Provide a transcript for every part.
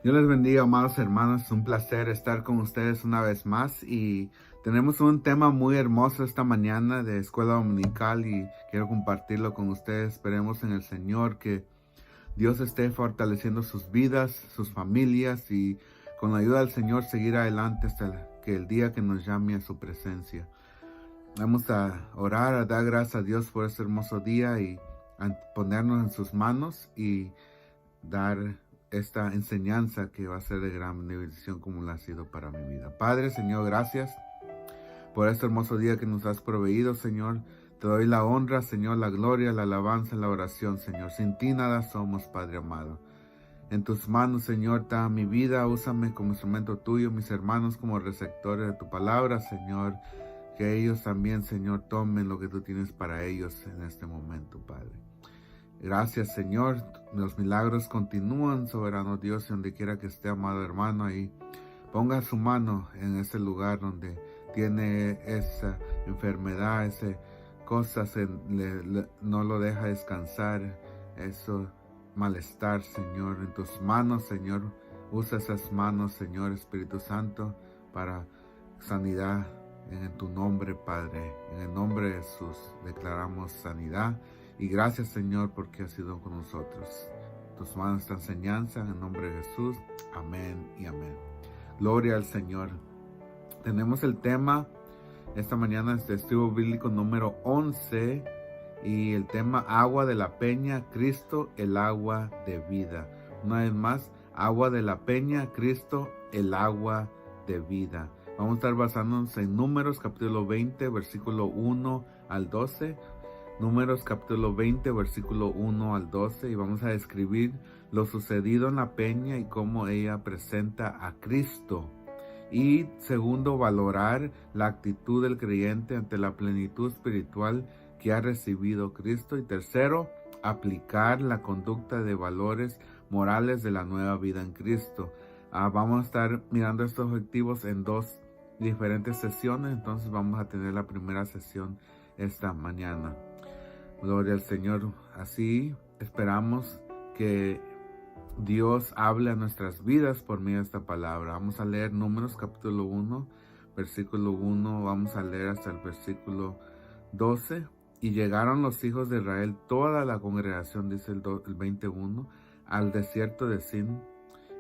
Dios les bendiga, amados hermanos. Es un placer estar con ustedes una vez más y tenemos un tema muy hermoso esta mañana de escuela dominical y quiero compartirlo con ustedes. Esperemos en el Señor que Dios esté fortaleciendo sus vidas, sus familias y con la ayuda del Señor seguir adelante hasta que el día que nos llame a su presencia. Vamos a orar, a dar gracias a Dios por este hermoso día y a ponernos en sus manos y dar esta enseñanza que va a ser de gran bendición como la ha sido para mi vida. Padre, Señor, gracias por este hermoso día que nos has proveído, Señor. Te doy la honra, Señor, la gloria, la alabanza, la oración, Señor. Sin ti nada somos, Padre amado. En tus manos, Señor, está mi vida. Úsame como instrumento tuyo, mis hermanos como receptores de tu palabra, Señor. Que ellos también, Señor, tomen lo que tú tienes para ellos en este momento, Padre. Gracias, Señor. Los milagros continúan, soberano Dios, donde quiera que esté, amado hermano, ahí. Ponga su mano en ese lugar donde tiene esa enfermedad, esa cosa, no lo deja descansar, eso malestar, Señor. En tus manos, Señor. Usa esas manos, Señor Espíritu Santo, para sanidad. En tu nombre, Padre. En el nombre de Jesús declaramos sanidad. Y gracias, Señor, porque has sido con nosotros. Tus manos esta enseñanza en el nombre de Jesús. Amén y amén. Gloria al Señor. Tenemos el tema esta mañana es de estudio bíblico número 11 y el tema agua de la peña, Cristo, el agua de vida. Una vez más, agua de la peña, Cristo, el agua de vida. Vamos a estar basándonos en Números capítulo 20, versículo 1 al 12. Números capítulo 20, versículo 1 al 12, y vamos a describir lo sucedido en la peña y cómo ella presenta a Cristo. Y segundo, valorar la actitud del creyente ante la plenitud espiritual que ha recibido Cristo. Y tercero, aplicar la conducta de valores morales de la nueva vida en Cristo. Vamos a estar mirando estos objetivos en dos diferentes sesiones, entonces vamos a tener la primera sesión esta mañana. Gloria al Señor. Así esperamos que Dios hable a nuestras vidas por medio de esta palabra. Vamos a leer Números capítulo 1, versículo 1. Vamos a leer hasta el versículo 12. Y llegaron los hijos de Israel, toda la congregación, dice el 21, al desierto de Sin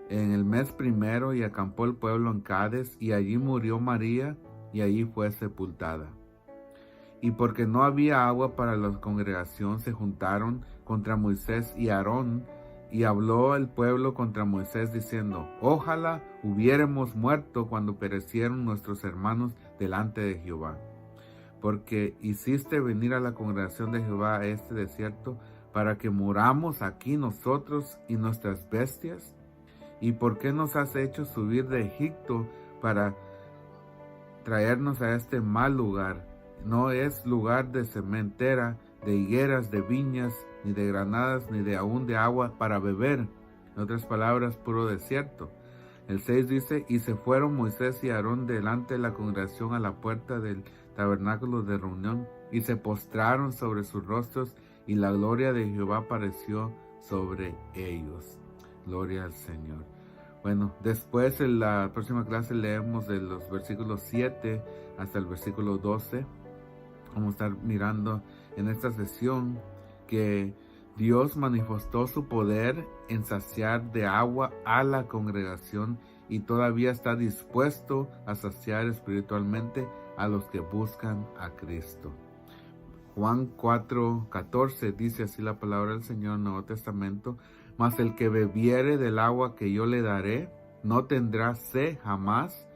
en el mes primero, y acampó el pueblo en Cades, y allí murió María, y allí fue sepultada. Y porque no había agua para la congregación, se juntaron contra Moisés y Aarón, y habló el pueblo contra Moisés diciendo: ojalá hubiéramos muerto cuando perecieron nuestros hermanos delante de Jehová, porque hiciste venir a la congregación de Jehová a este desierto para que muramos aquí nosotros y nuestras bestias. ¿Y por qué nos has hecho subir de Egipto para traernos a este mal lugar? No es lugar de sementera, de higueras, de viñas, ni de granadas, ni de aún de agua para beber. En otras palabras, puro desierto. El 6 dice: y se fueron Moisés y Aarón delante de la congregación a la puerta del tabernáculo de reunión, y se postraron sobre sus rostros, y la gloria de Jehová apareció sobre ellos. Gloria al Señor. Bueno, después en la próxima clase leemos de los versículos 7 hasta el versículo 12. Vamos a estar mirando en esta sesión que Dios manifestó su poder en saciar de agua a la congregación y todavía está dispuesto a saciar espiritualmente a los que buscan a Cristo. Juan 4:14 dice así la palabra del Señor en el Nuevo Testamento: mas el que bebiere del agua que yo le daré, no tendrá sed jamás,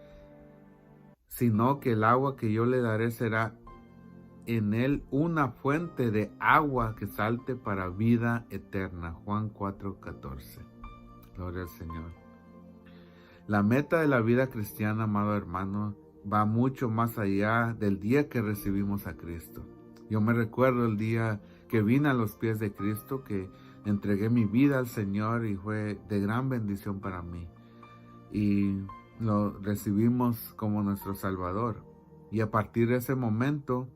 sino que el agua que yo le daré será en él una fuente de agua que salte para vida eterna. Juan 4:14. Gloria al Señor. La meta de la vida cristiana, amado hermano, va mucho más allá del día que recibimos a Cristo. Yo me recuerdo el día que vine a los pies de Cristo, que entregué mi vida al Señor y fue de gran bendición para mí. Y lo recibimos como nuestro Salvador. Y a partir de ese momento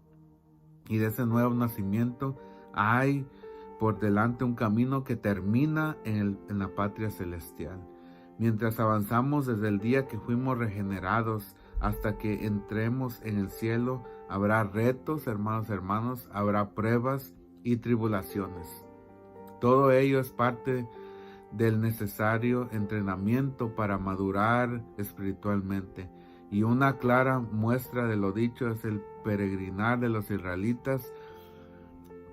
y de ese nuevo nacimiento, hay por delante un camino que termina en la patria celestial. Mientras avanzamos desde el día que fuimos regenerados hasta que entremos en el cielo, habrá retos, hermanos, habrá pruebas y tribulaciones. Todo ello es parte del necesario entrenamiento para madurar espiritualmente. Y una clara muestra de lo dicho es el peregrinar de los israelitas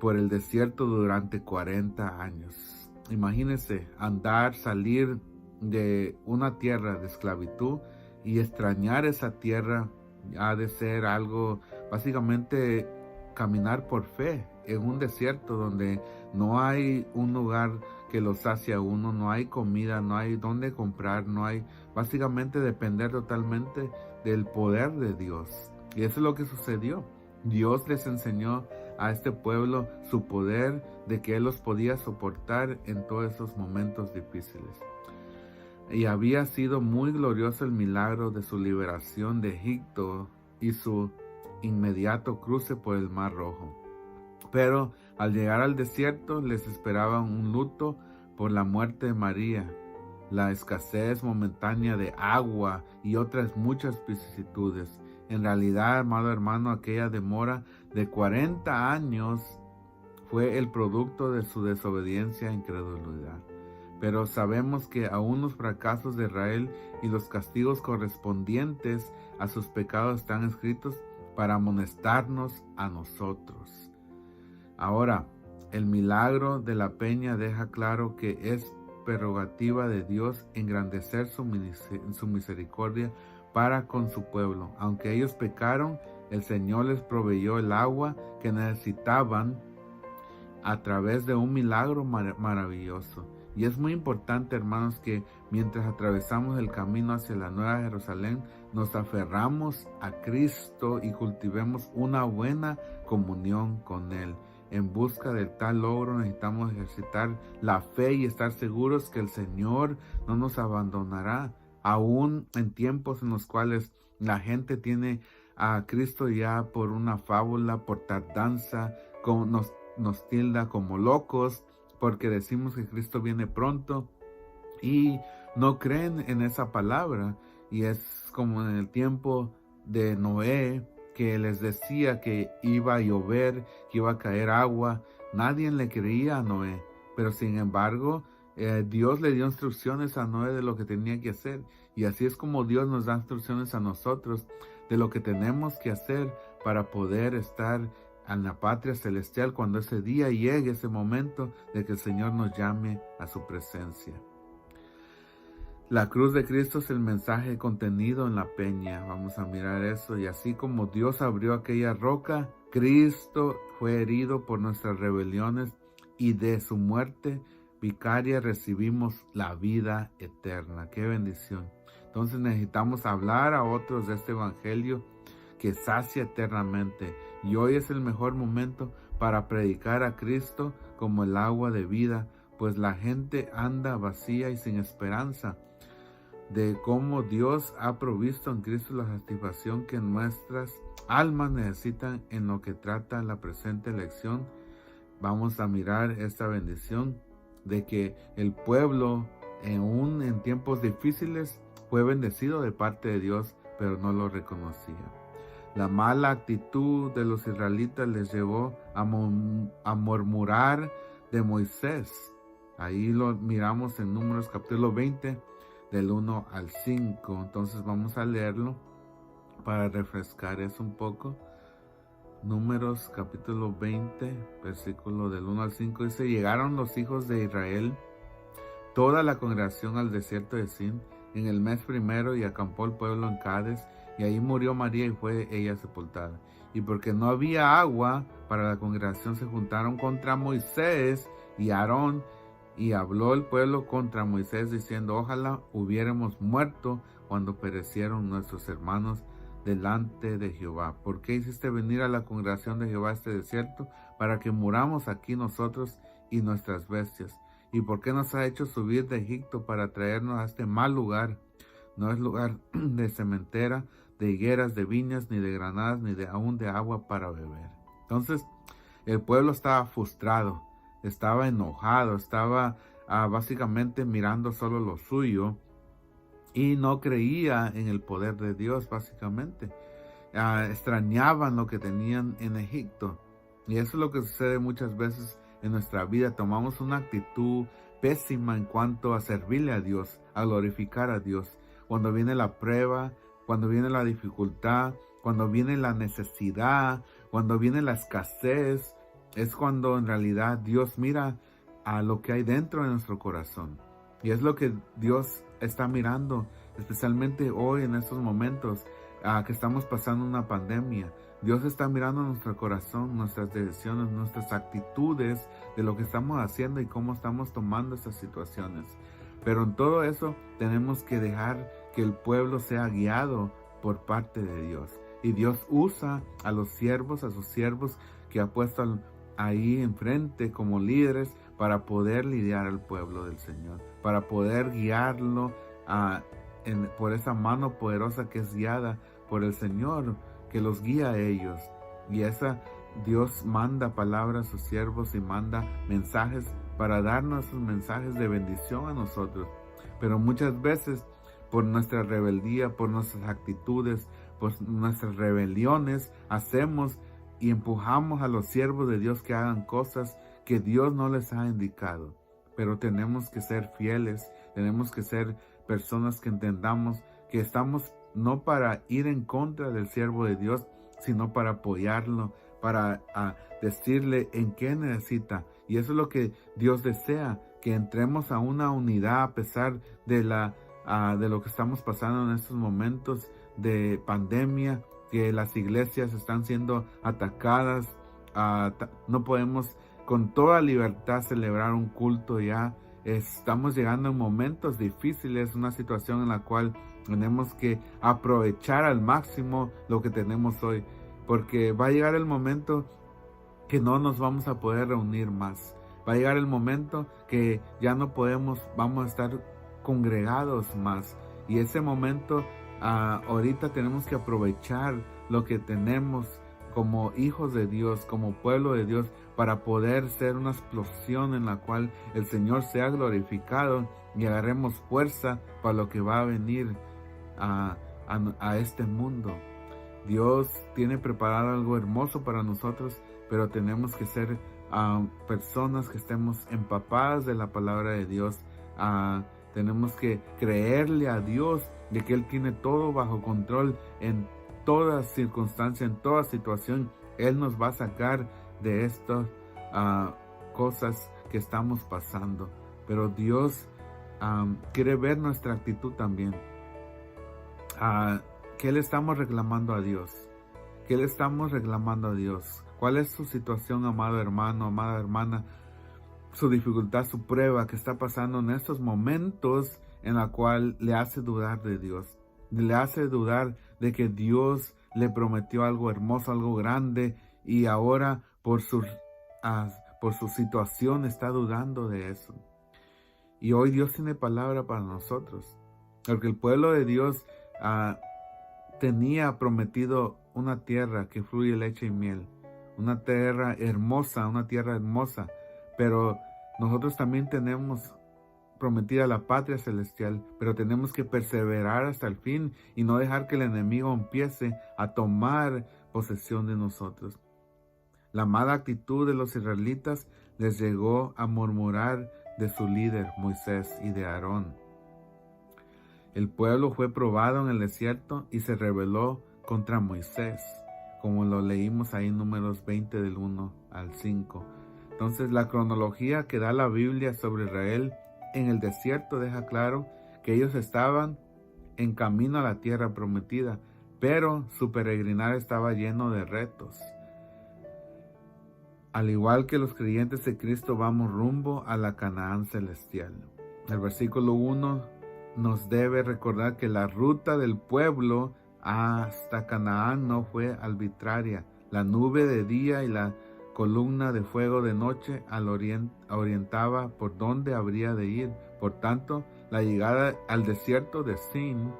por el desierto durante 40 años. Imagínense salir de una tierra de esclavitud y extrañar esa tierra. Ha de ser algo, básicamente caminar por fe en un desierto donde no hay un lugar que lo sacia uno, no hay comida, no hay dónde comprar, no hay, básicamente depender totalmente del poder de Dios. Y eso es lo que sucedió. Dios les enseñó a este pueblo su poder, de que Él los podía soportar en todos esos momentos difíciles. Y había sido muy glorioso el milagro de su liberación de Egipto y su inmediato cruce por el Mar Rojo. Pero al llegar al desierto les esperaba un luto por la muerte de María, la escasez momentánea de agua y otras muchas vicisitudes. En realidad, amado hermano, aquella demora de 40 años fue el producto de su desobediencia e incredulidad. Pero sabemos que aún los fracasos de Israel y los castigos correspondientes a sus pecados están escritos para amonestarnos a nosotros. Ahora, el milagro de la peña deja claro que es prerrogativa de Dios engrandecer su misericordia para con su pueblo. Aunque ellos pecaron, el Señor les proveyó el agua que necesitaban a través de un milagro maravilloso. Y es muy importante, hermanos, que mientras atravesamos el camino hacia la Nueva Jerusalén, nos aferramos a Cristo y cultivemos una buena comunión con Él. En busca de tal logro necesitamos ejercitar la fe y estar seguros que el Señor no nos abandonará, aún en tiempos en los cuales la gente tiene a Cristo ya por una fábula, por tardanza, nos tilda como locos, porque decimos que Cristo viene pronto y no creen en esa palabra. Y es como en el tiempo de Noé, que les decía que iba a llover, que iba a caer agua. Nadie le creía a Noé, pero sin embargo Dios le dio instrucciones a Noé de lo que tenía que hacer. Y así es como Dios nos da instrucciones a nosotros de lo que tenemos que hacer para poder estar en la patria celestial cuando ese día llegue, ese momento de que el Señor nos llame a su presencia. La cruz de Cristo es el mensaje contenido en la peña. Vamos a mirar eso. Y así como Dios abrió aquella roca, Cristo fue herido por nuestras rebeliones y de su muerte vicaria recibimos la vida eterna. ¡Qué bendición! Entonces necesitamos hablar a otros de este evangelio que sacia eternamente. Y hoy es el mejor momento para predicar a Cristo como el agua de vida, pues la gente anda vacía y sin esperanza de cómo Dios ha provisto en Cristo la satisfacción que nuestras almas necesitan en lo que trata la presente lección. Vamos a mirar esta bendición de que el pueblo, aún en tiempos difíciles, fue bendecido de parte de Dios, pero no lo reconocía. La mala actitud de los israelitas les llevó a murmurar de Moisés. Ahí lo miramos en Números capítulo 20, del 1 al 5. Entonces vamos a leerlo para refrescar eso un poco. Números capítulo 20, versículo del 1 al 5 dice: llegaron los hijos de Israel, toda la congregación, al desierto de Sin en el mes primero, y acampó el pueblo en Cades, y ahí murió María y fue ella sepultada. Y porque no había agua para la congregación, se juntaron contra Moisés y Aarón, y habló el pueblo contra Moisés diciendo: ojalá hubiéramos muerto cuando perecieron nuestros hermanos delante de Jehová. ¿Por qué hiciste venir a la congregación de Jehová a este desierto? Para que muramos aquí nosotros y nuestras bestias. ¿Y por qué nos ha hecho subir de Egipto para traernos a este mal lugar? No es lugar de sementera, de higueras, de viñas, ni de granadas, ni aún de agua para beber. Entonces el pueblo estaba frustrado, estaba enojado, estaba básicamente mirando solo lo suyo, y no creía en el poder de Dios, básicamente. Extrañaban lo que tenían en Egipto. Y eso es lo que sucede muchas veces en nuestra vida. Tomamos una actitud pésima en cuanto a servirle a Dios, a glorificar a Dios. Cuando viene la prueba, cuando viene la dificultad, cuando viene la necesidad, cuando viene la escasez, es cuando en realidad Dios mira a lo que hay dentro de nuestro corazón. Y es lo que Dios está mirando, especialmente hoy en estos momentos que estamos pasando una pandemia. Dios está mirando nuestro corazón, nuestras decisiones, nuestras actitudes de lo que estamos haciendo y cómo estamos tomando estas situaciones. Pero en todo eso tenemos que dejar que el pueblo sea guiado por parte de Dios. Y Dios usa a los siervos, a sus siervos que ha puesto ahí enfrente como líderes para poder lidiar al pueblo del Señor, para poder guiarlo por esa mano poderosa que es guiada por el Señor, que los guía a ellos. Y Dios manda palabras a sus siervos y manda mensajes para darnos esos mensajes de bendición a nosotros. Pero muchas veces, por nuestra rebeldía, por nuestras actitudes, por nuestras rebeliones, hacemos y empujamos a los siervos de Dios que hagan cosas que Dios no les ha indicado. Pero tenemos que ser fieles, tenemos que ser personas que entendamos que estamos no para ir en contra del siervo de Dios, sino para apoyarlo, para decirle en qué necesita. Y eso es lo que Dios desea, que entremos a una unidad a pesar de lo que estamos pasando en estos momentos de pandemia, que las iglesias están siendo atacadas. No podemos con toda libertad celebrar un culto ya. Estamos llegando en momentos difíciles, una situación en la cual tenemos que aprovechar al máximo lo que tenemos hoy, porque va a llegar el momento que no nos vamos a poder reunir más. Va a llegar el momento que ya no vamos a estar congregados más. Y ese momento, ahorita tenemos que aprovechar lo que tenemos como hijos de Dios, como pueblo de Dios, para poder ser una explosión en la cual el Señor sea glorificado y agarremos fuerza para lo que va a venir a este mundo. Dios tiene preparado algo hermoso para nosotros, pero tenemos que ser personas que estemos empapadas de la palabra de Dios. Tenemos que creerle a Dios de que Él tiene todo bajo control en toda circunstancia, en toda situación. Él nos va a sacar de estas cosas que estamos pasando. Pero Dios quiere ver nuestra actitud también. ¿Qué le estamos reclamando a Dios? ¿Qué le estamos reclamando a Dios? ¿Cuál es su situación, amado hermano, amada hermana? Su dificultad, su prueba que está pasando en estos momentos en la cual le hace dudar de Dios. Le hace dudar de que Dios le prometió algo hermoso, algo grande, y ahora por su situación está dudando de eso. Y hoy Dios tiene palabra para nosotros, porque el pueblo de Dios tenía prometido una tierra que fluye leche y miel, una tierra hermosa, pero nosotros también tenemos prometida la patria celestial, pero tenemos que perseverar hasta el fin y no dejar que el enemigo empiece a tomar posesión de nosotros. La mala actitud de los israelitas les llegó a murmurar de su líder Moisés y de Aarón. El pueblo fue probado en el desierto y se rebeló contra Moisés, como lo leímos ahí en Números 20 del 1 al 5. Entonces la cronología que da la Biblia sobre Israel en el desierto deja claro que ellos estaban en camino a la tierra prometida, pero su peregrinar estaba lleno de retos. Al igual que los creyentes de Cristo, vamos rumbo a la Canaán celestial. El versículo 1 nos debe recordar que la ruta del pueblo hasta Canaán no fue arbitraria. La nube de día y la columna de fuego de noche orientaba por dónde habría de ir. Por tanto, la llegada al desierto de Sin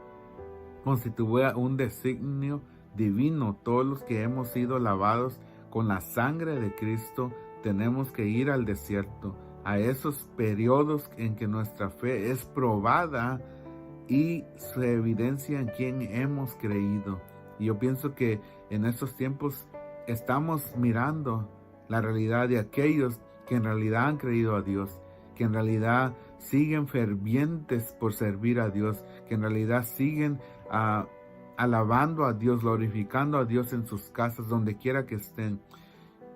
constituía un designio divino. Todos los que hemos sido lavados con la sangre de Cristo tenemos que ir al desierto, a esos periodos en que nuestra fe es probada y se evidencia en quien hemos creído. Y yo pienso que en estos tiempos estamos mirando la realidad de aquellos que en realidad han creído a Dios, que en realidad siguen fervientes por servir a Dios, que en realidad siguen alabando a Dios, glorificando a Dios en sus casas, donde quiera que estén.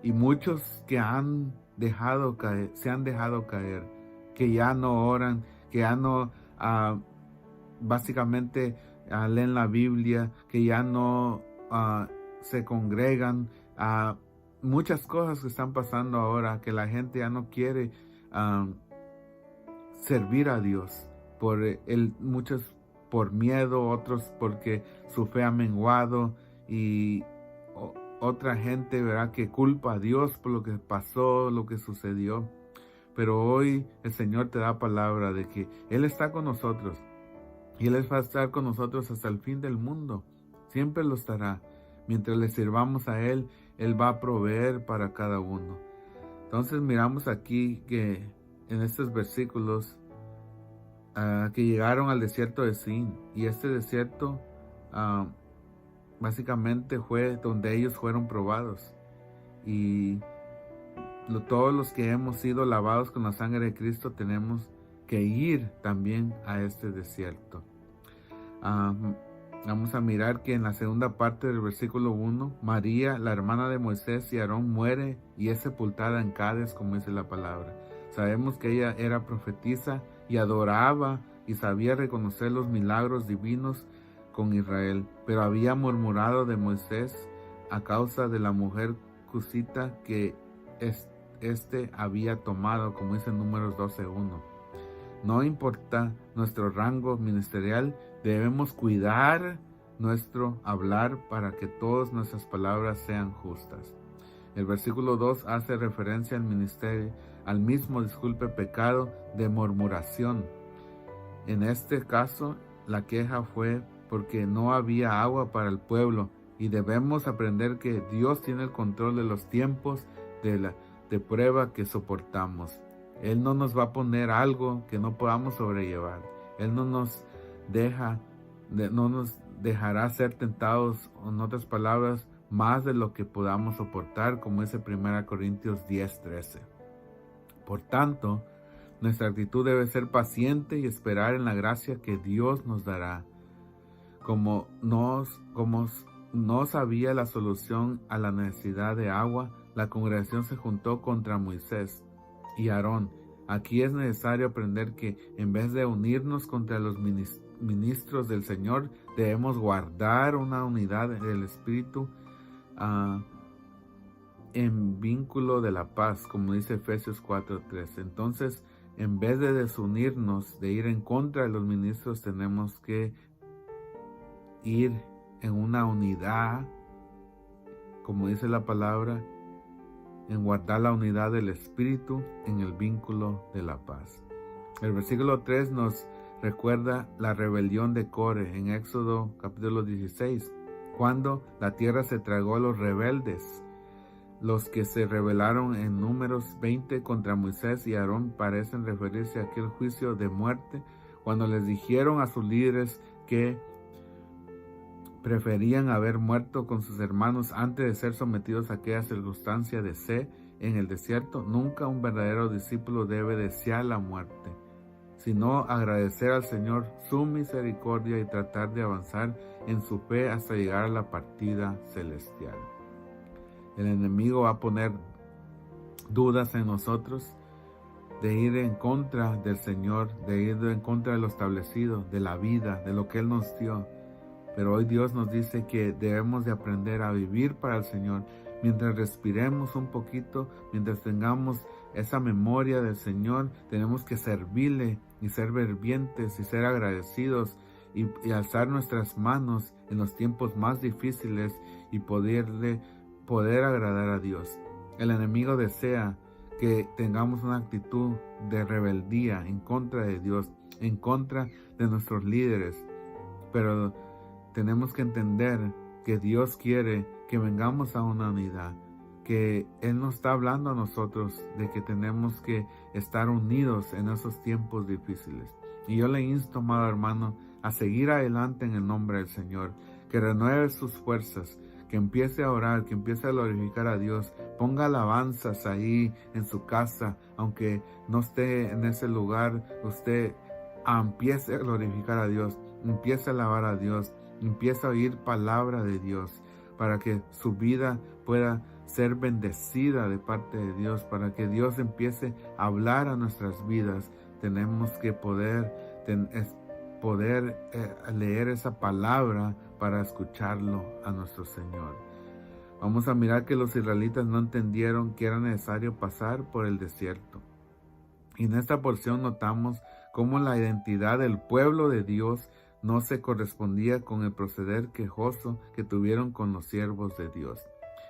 Y muchos que se han dejado caer, que ya no oran, que ya no básicamente leen la Biblia, que ya no se congregan, muchas cosas que están pasando ahora, que la gente ya no quiere servir a Dios, muchos por miedo, otros porque su fe ha menguado, y otra gente, ¿verdad?, que culpa a Dios por lo que pasó, lo que sucedió. Pero hoy el Señor te da palabra de que Él está con nosotros, y Él va a estar con nosotros hasta el fin del mundo. Siempre lo estará. Mientras le sirvamos a Él, Él va a proveer para cada uno. Entonces miramos aquí que en estos versículos que llegaron al desierto de Sin, y este desierto básicamente fue donde ellos fueron probados, y todos los que hemos sido lavados con la sangre de Cristo tenemos que ir también a este desierto. Vamos a mirar que en la segunda parte del versículo 1, María, la hermana de Moisés y Aarón, muere y es sepultada en Cades, como dice la palabra. Sabemos que ella era profetisa y adoraba y sabía reconocer los milagros divinos con Israel, pero había murmurado de Moisés a causa de la mujer cusita que había tomado, como dice en Números 12:1. No importa nuestro rango ministerial, debemos cuidar nuestro hablar para que todas nuestras palabras sean justas. El versículo 2 hace referencia al ministerio, al mismo, pecado de murmuración. En este caso, la queja fue porque no había agua para el pueblo, y debemos aprender que Dios tiene el control de los tiempos de prueba que soportamos. Él no nos va a poner algo que no podamos sobrellevar. Él no nos dejará ser tentados, en otras palabras, más de lo que podamos soportar, como dice 1 Corintios 10:13. Por tanto, nuestra actitud debe ser paciente y esperar en la gracia que Dios nos dará. Como no sabía la solución a la necesidad de agua, la congregación se juntó contra Moisés y Aarón. Aquí es necesario aprender que en vez de unirnos contra los ministros del Señor, debemos guardar una unidad del Espíritu en vínculo de la paz, como dice Efesios 4:3. Entonces, en vez de desunirnos, de ir en contra de los ministros, tenemos que ir en una unidad, como dice la palabra, en guardar la unidad del Espíritu en el vínculo de la paz. El versículo 3 nos recuerda la rebelión de Core en Éxodo capítulo 16, cuando la tierra se tragó a los rebeldes. Los que se rebelaron en Números 20 contra Moisés y Aarón parecen referirse a aquel juicio de muerte, cuando les dijeron a sus líderes que preferían haber muerto con sus hermanos antes de ser sometidos a aquella circunstancia de sed en el desierto. Nunca un verdadero discípulo debe desear la muerte, sino agradecer al Señor su misericordia y tratar de avanzar en su fe hasta llegar a la partida celestial. El enemigo va a poner dudas en nosotros, de ir en contra del Señor, de ir en contra de lo establecido, de la vida, de lo que Él nos dio. Pero hoy Dios nos dice que debemos de aprender a vivir para el Señor. Mientras respiremos un poquito, mientras tengamos esa memoria del Señor, tenemos que servirle y ser fervientes y ser agradecidos y alzar nuestras manos en los tiempos más difíciles y poder agradar a Dios. El enemigo desea que tengamos una actitud de rebeldía en contra de Dios, en contra de nuestros líderes, pero tenemos que entender que Dios quiere que vengamos a una unidad, que Él nos está hablando a nosotros de que tenemos que estar unidos en esos tiempos difíciles. Y yo le insto, amado hermano, a seguir adelante en el nombre del Señor, que renueve sus fuerzas, que empiece a orar, que empiece a glorificar a Dios, ponga alabanzas ahí en su casa, aunque no esté en ese lugar, usted empiece a glorificar a Dios, empiece a alabar a Dios, empiece a oír palabra de Dios, para que su vida pueda ser bendecida de parte de Dios, para que Dios empiece a hablar a nuestras vidas. Tenemos que poder leer esa palabra para escucharlo a nuestro Señor. Vamos a mirar que los israelitas no entendieron que era necesario pasar por el desierto. Y en esta porción notamos cómo la identidad del pueblo de Dios no se correspondía con el proceder quejoso que tuvieron con los siervos de Dios.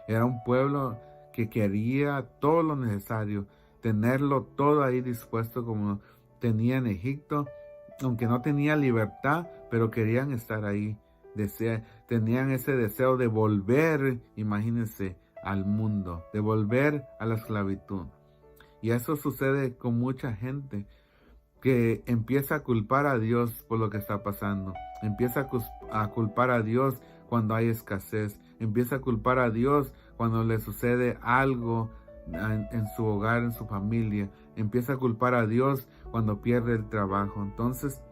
Era un pueblo que quería todo lo necesario, tenerlo todo ahí dispuesto como tenía en Egipto, aunque no tenía libertad, pero querían estar ahí. Tenían ese deseo de volver, imagínense, al mundo, de volver a la esclavitud. Y eso sucede con mucha gente que empieza a culpar a Dios por lo que está pasando. Empieza a culpar a Dios cuando hay escasez. Empieza a culpar a Dios cuando le sucede algo en su hogar, en su familia. Empieza a culpar a Dios cuando pierde el trabajo. Entonces,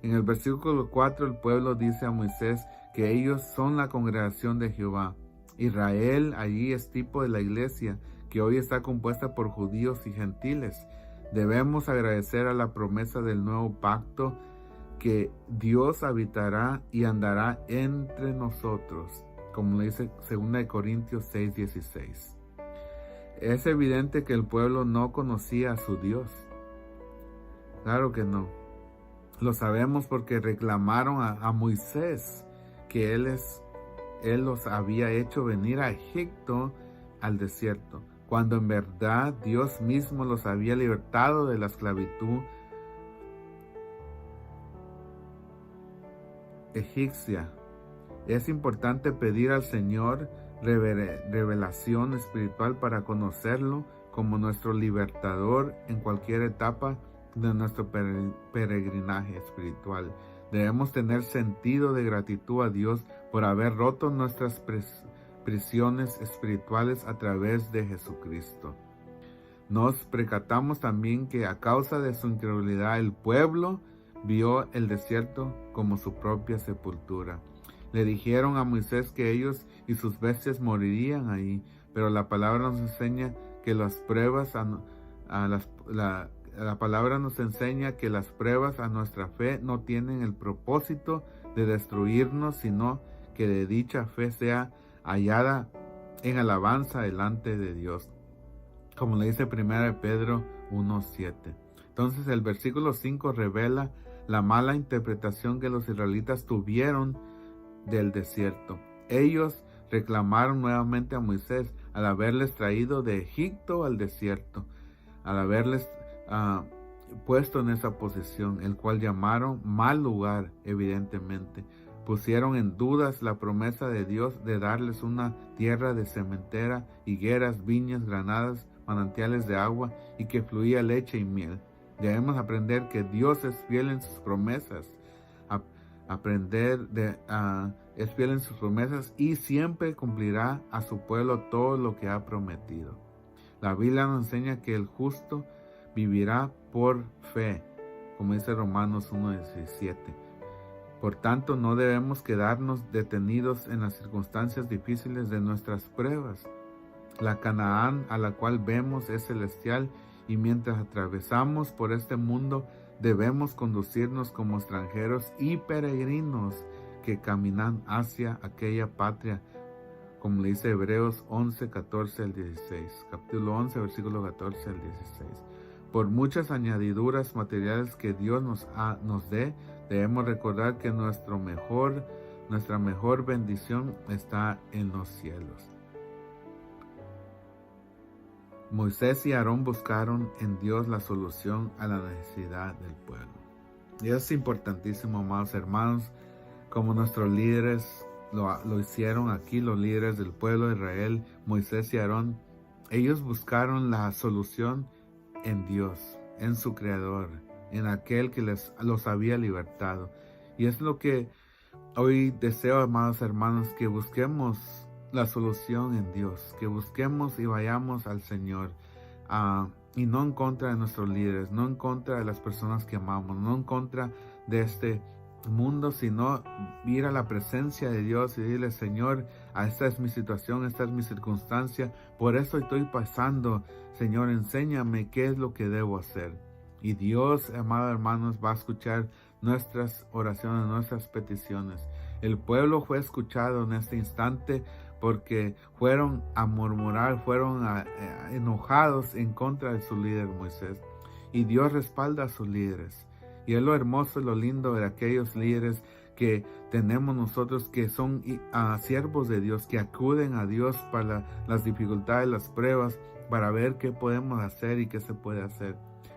en el versículo 4, el pueblo dice a Moisés que ellos son la congregación de Jehová. Israel allí es tipo de la iglesia, que hoy está compuesta por judíos y gentiles. Debemos agradecer a la promesa del nuevo pacto que Dios habitará y andará entre nosotros, como le dice 2 Corintios 6:16. Es evidente que el pueblo no conocía a su Dios. Claro que no. Lo sabemos porque reclamaron a Moisés que él los había hecho venir a Egipto, al desierto, cuando en verdad Dios mismo los había libertado de la esclavitud egipcia. Es importante pedir al Señor revelación espiritual para conocerlo como nuestro libertador en cualquier etapa de nuestro peregrinaje espiritual. Debemos tener sentido de gratitud a Dios por haber roto nuestras prisiones espirituales a través de Jesucristo. Nos percatamos también que a causa de su incredulidad el pueblo vio el desierto como su propia sepultura. Le dijeron a Moisés que ellos y sus bestias morirían ahí, pero la palabra nos enseña que las pruebas la palabra nos enseña que las pruebas a nuestra fe no tienen el propósito de destruirnos, sino que de dicha fe sea hallada en alabanza delante de Dios, como le dice 1 Pedro 1:7. Entonces el versículo 5 revela la mala interpretación que los israelitas tuvieron del desierto. Ellos reclamaron nuevamente a Moisés al haberles traído de Egipto al desierto, al haberles puesto en esa posición, el cual llamaron mal lugar. Evidentemente pusieron en dudas la promesa de Dios de darles una tierra de sementera, higueras, viñas, granadas, manantiales de agua y que fluía leche y miel. Debemos aprender que Dios es fiel en sus promesas, es fiel en sus promesas y siempre cumplirá a su pueblo todo lo que ha prometido. La Biblia nos enseña que el justo vivirá por fe, como dice Romanos 1:17. Por tanto, no debemos quedarnos detenidos en las circunstancias difíciles de nuestras pruebas. La Canaán a la cual vemos es celestial, y mientras atravesamos por este mundo, debemos conducirnos como extranjeros y peregrinos que caminan hacia aquella patria, como le dice Hebreos 11:14-16, capítulo 11, versículo 14-16. Por muchas añadiduras materiales que Dios nos dé, debemos recordar que nuestra mejor bendición está en los cielos. Moisés y Aarón buscaron en Dios la solución a la necesidad del pueblo. Y es importantísimo, amados hermanos, como nuestros líderes lo hicieron aquí, los líderes del pueblo de Israel, Moisés y Aarón. Ellos buscaron la solución en Dios, en su Creador, en aquel que los había libertado. Y es lo que hoy deseo, amados hermanos, que busquemos la solución en Dios, que busquemos y vayamos al Señor, y no en contra de nuestros líderes, no en contra de las personas que amamos, no en contra de este mundo, sino ir a la presencia de Dios y decirle: Señor, esta es mi situación, esta es mi circunstancia, por eso estoy pasando. Señor, enséñame qué es lo que debo hacer. Y Dios, amados hermanos, va a escuchar nuestras oraciones, nuestras peticiones. El pueblo fue escuchado en este instante porque fueron a murmurar, fueron enojados en contra de su líder Moisés. Y Dios respalda a sus líderes. Y es lo hermoso y lo lindo de aquellos líderes que tenemos nosotros, que son siervos de Dios, que acuden a Dios para las dificultades, las pruebas, para ver qué podemos hacer y qué se puede hacer.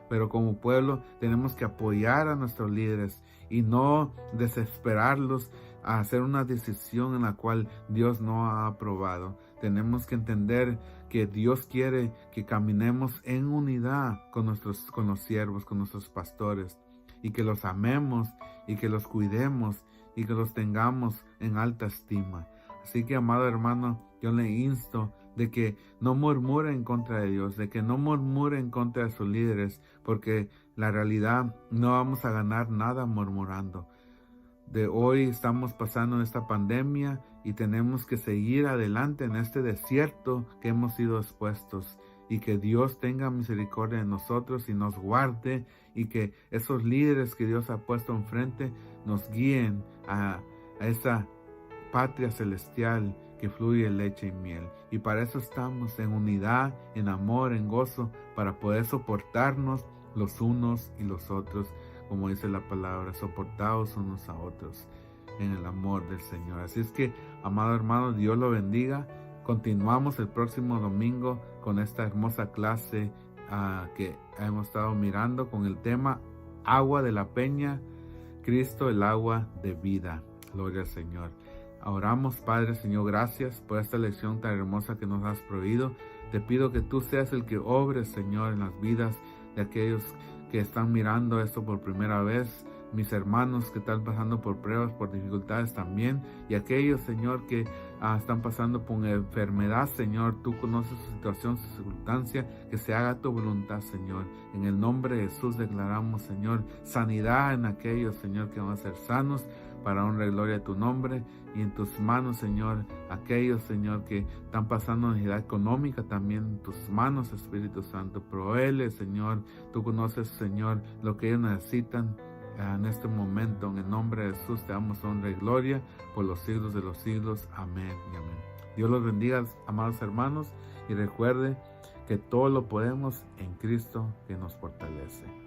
Pero como pueblo tenemos que apoyar a nuestros líderes y no desesperarlos a hacer una decisión en la cual Dios no ha aprobado. Tenemos que entender que Dios quiere que caminemos en unidad con los siervos, con nuestros pastores, y que los amemos y que los cuidemos y que los tengamos en alta estima. Así que, amado hermano, yo le insto de que no murmure en contra de Dios, de que no murmure en contra de sus líderes, porque la realidad no vamos a ganar nada murmurando. De hoy estamos pasando esta pandemia y tenemos que seguir adelante en este desierto que hemos sido expuestos, y que Dios tenga misericordia de nosotros y nos guarde, y que esos líderes que Dios ha puesto enfrente nos guíen a esa patria celestial que fluye leche y miel. Y para eso estamos en unidad, en amor, en gozo, para poder soportarnos los unos y los otros, como dice la palabra: soportaos unos a otros en el amor del Señor. Así es que, amado hermano, Dios lo bendiga. Continuamos el próximo domingo con esta hermosa clase que hemos estado mirando con el tema Agua de la Peña, Cristo el agua de vida. Gloria al Señor. Oramos. Padre, Señor, gracias por esta lección tan hermosa que nos has prohibido. Te pido que tú seas el que obres, Señor, en las vidas de aquellos que están mirando esto por primera vez, mis hermanos que están pasando por pruebas, por dificultades también, y aquellos, Señor, que están pasando por enfermedad. Señor, tú conoces su situación, su circunstancia, que se haga tu voluntad, Señor. En el nombre de Jesús declaramos, Señor, sanidad en aquellos, Señor, que van a ser sanos, para honra y gloria de tu nombre. Y en tus manos, Señor, aquellos, Señor, que están pasando necesidad económica, también en tus manos, Espíritu Santo. Provéele, Señor. Tú conoces, Señor, lo que ellos necesitan en este momento. En el nombre de Jesús te damos honra y gloria por los siglos de los siglos. Amén y amén. Dios los bendiga, amados hermanos, y recuerde que todo lo podemos en Cristo que nos fortalece.